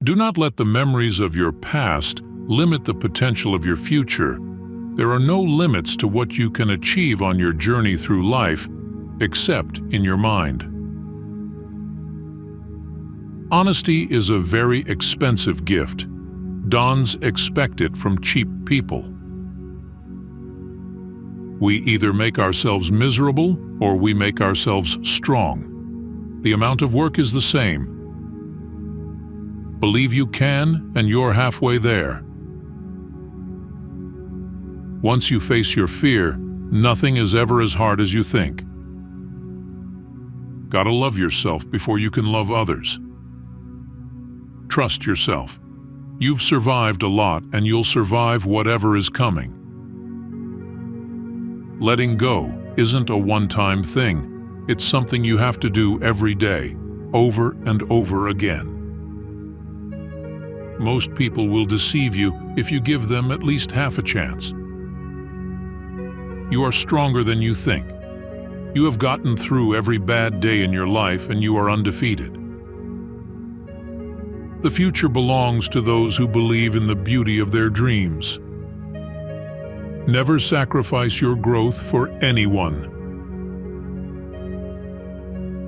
Do not let the memories of your past limit the potential of your future. There are no limits to what you can achieve on your journey through life, except in your mind. Honesty is a very expensive gift. Dons expect it from cheap people. We either make ourselves miserable or we make ourselves strong. The amount of work is the same. Believe you can, and you're halfway there. Once you face your fear, nothing is ever as hard as you think. Gotta love yourself before you can love others. Trust yourself. You've survived a lot, and you'll survive whatever is coming. Letting go isn't a one-time thing. It's something you have to do every day, over and over again. Most people will deceive you if you give them at least half a chance. You are stronger than you think. You have gotten through every bad day in your life, and you are undefeated. The future belongs to those who believe in the beauty of their dreams. Never sacrifice your growth for anyone.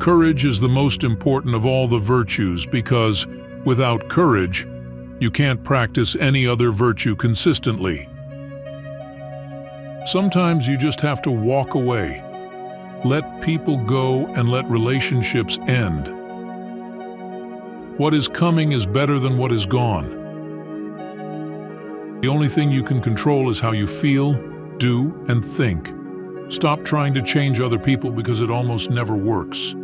Courage is the most important of all the virtues because, without courage, you can't practice any other virtue consistently. Sometimes you just have to walk away. Let people go and let relationships end. What is coming is better than what is gone. The only thing you can control is how you feel, do, and think. Stop trying to change other people because it almost never works.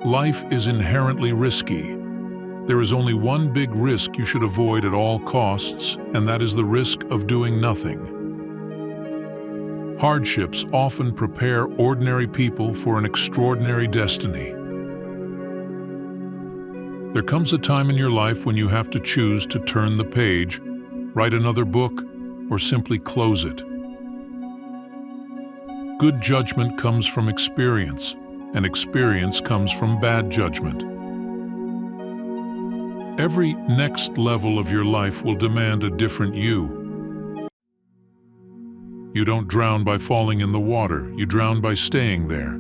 Life is inherently risky. There is only one big risk you should avoid at all costs, and that is the risk of doing nothing. Hardships often prepare ordinary people for an extraordinary destiny. There comes a time in your life when you have to choose to turn the page, write another book, or simply close it. Good judgment comes from experience, and experience comes from bad judgment. Every next level of your life will demand a different you. You don't drown by falling in the water, you drown by staying there.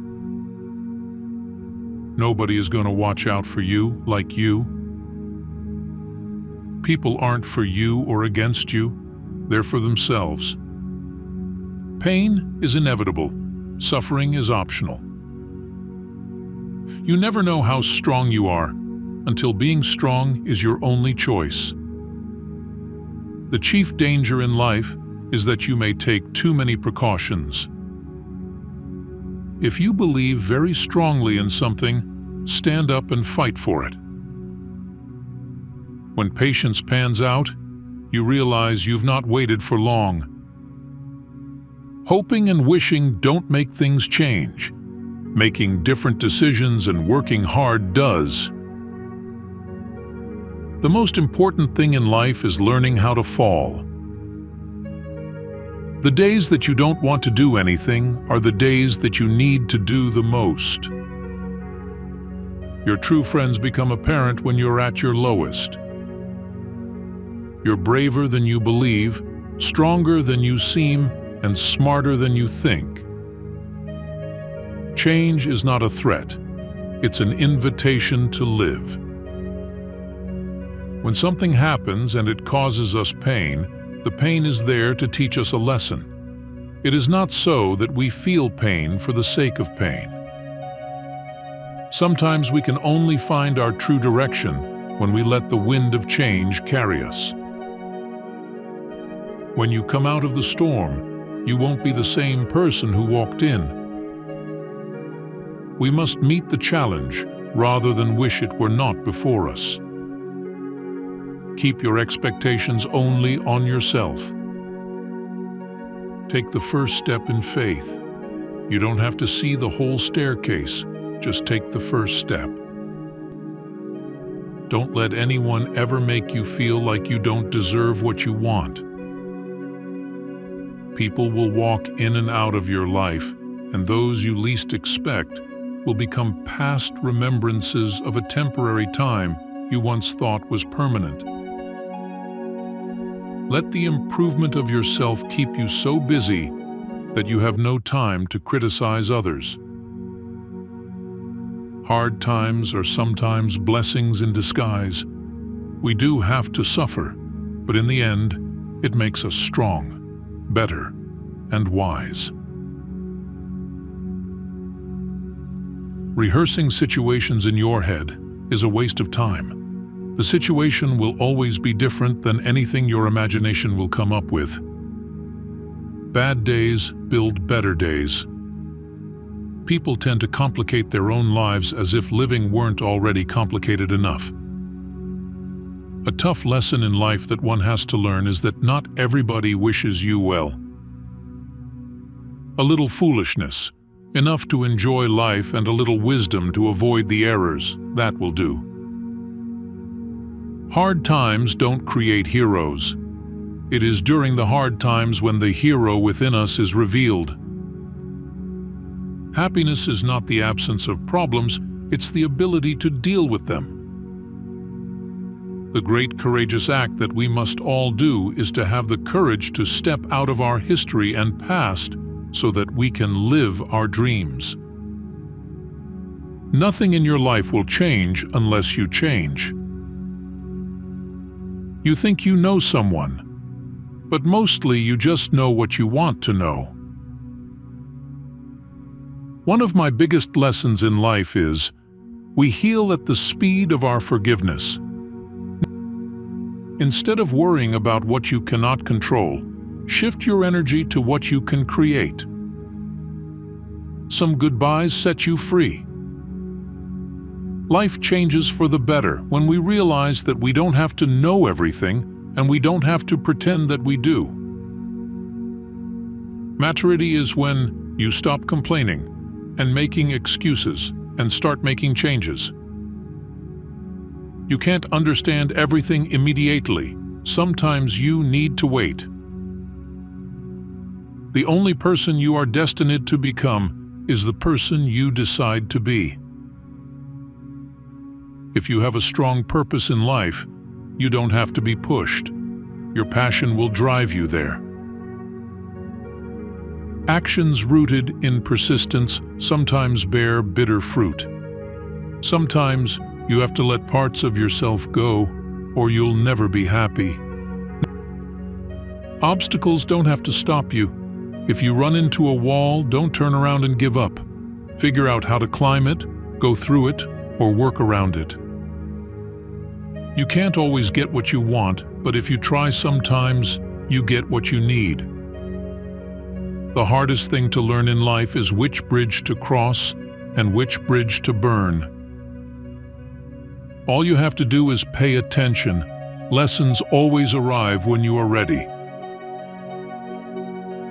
Nobody is going to watch out for you like you. People aren't for you or against you, they're for themselves. Pain is inevitable, suffering is optional. You never know how strong you are until being strong is your only choice. The chief danger in life is that you may take too many precautions. If you believe very strongly in something, stand up and fight for it. When patience pans out, you realize you've not waited for long. Hoping and wishing don't make things change. Making different decisions and working hard does. The most important thing in life is learning how to fall. The days that you don't want to do anything are the days that you need to do the most. Your true friends become apparent when you're at your lowest. You're braver than you believe, stronger than you seem, and smarter than you think. Change is not a threat. It's an invitation to live. When something happens and it causes us pain, the pain is there to teach us a lesson. It is not so that we feel pain for the sake of pain. Sometimes we can only find our true direction when we let the wind of change carry us. When you come out of the storm, you won't be the same person who walked in. We must meet the challenge rather than wish it were not before us. Keep your expectations only on yourself. Take the first step in faith. You don't have to see the whole staircase, just take the first step. Don't let anyone ever make you feel like you don't deserve what you want. People will walk in and out of your life, and those you least expect will become past remembrances of a temporary time you once thought was permanent. Let the improvement of yourself keep you so busy that you have no time to criticize others. Hard times are sometimes blessings in disguise. We do have to suffer, but in the end, it makes us strong, better, and wise. Rehearsing situations in your head is a waste of time. The situation will always be different than anything your imagination will come up with. Bad days build better days. People tend to complicate their own lives as if living weren't already complicated enough. A tough lesson in life that one has to learn is that not everybody wishes you well. A little foolishness, enough to enjoy life, and a little wisdom to avoid the errors, that will do. Hard times don't create heroes. It is during the hard times when the hero within us is revealed. Happiness is not the absence of problems, it's the ability to deal with them. The great courageous act that we must all do is to have the courage to step out of our history and past so that we can live our dreams. Nothing in your life will change unless you change. You think you know someone, but mostly you just know what you want to know. One of my biggest lessons in life is, we heal at the speed of our forgiveness. Instead of worrying about what you cannot control, shift your energy to what you can create. Some goodbyes set you free. Life changes for the better when we realize that we don't have to know everything and we don't have to pretend that we do. Maturity is when you stop complaining and making excuses and start making changes. You can't understand everything immediately. Sometimes you need to wait. The only person you are destined to become is the person you decide to be. If you have a strong purpose in life, you don't have to be pushed. Your passion will drive you there. Actions rooted in persistence sometimes bear bitter fruit. Sometimes you have to let parts of yourself go, or you'll never be happy. Obstacles don't have to stop you. If you run into a wall, don't turn around and give up. Figure out how to climb it, go through it, or work around it. You can't always get what you want, but if you try sometimes, you get what you need. The hardest thing to learn in life is which bridge to cross and which bridge to burn. All you have to do is pay attention. Lessons always arrive when you are ready.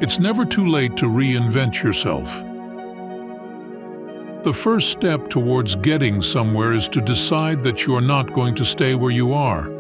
It's never too late to reinvent yourself. The first step towards getting somewhere is to decide that you are not going to stay where you are.